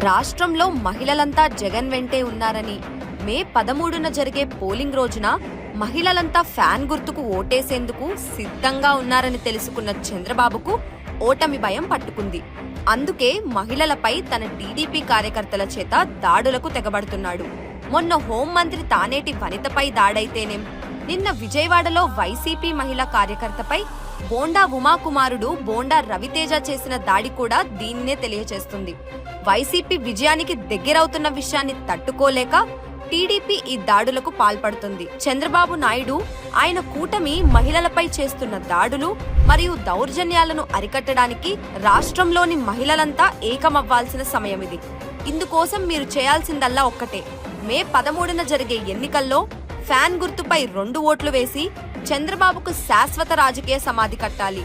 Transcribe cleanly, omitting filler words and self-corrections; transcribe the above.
రాష్ట్రంలో మహిళలంతా జగన్ వెంటే ఉన్నారని, మే 13న జరిగే పోలింగ్ రోజున మహిళలంతా ఫ్యాన్ గుర్తుకు ఓటేసేందుకు సిద్ధంగా ఉన్నారని తెలుసుకున్న చంద్రబాబుకు ఓటమి భయం పట్టుకుంది. అందుకే మహిళలపై తన టీడీపీ కార్యకర్తల చేత దాడులకు తెగబడుతున్నాడు. మొన్న హోంమంత్రి తానేటి వనితపై దాడైతేనేం, నిన్న విజయవాడలో వైసీపీ మహిళా కార్యకర్తపై బోండా ఉమాకుమారుడు బోండా రవితేజ చేసిన దాడి కూడా దీన్నే తెలియచేస్తుంది. వైసీపీ విజయానికి దగ్గరవుతున్న విషయాన్ని తట్టుకోలేక టీడీపీ ఈ దాడులకు పాల్పడుతుంది. చంద్రబాబు నాయుడు ఆయన కూటమి మహిళలపై చేస్తున్న దాడులు మరియు దౌర్జన్యాలను అరికట్టడానికి రాష్ట్రంలోని మహిళలంతా ఏకమవ్వాల్సిన సమయం ఇది. ఇందుకోసం మీరు చేయాల్సిందల్లా ఒక్కటే, మే 13న జరిగే ఎన్నికల్లో ఫ్యాన్ గుర్తుపై 2 ఓట్లు వేసి చంద్రబాబుకు శాశ్వత రాజకీయ సమాధి కట్టాలి.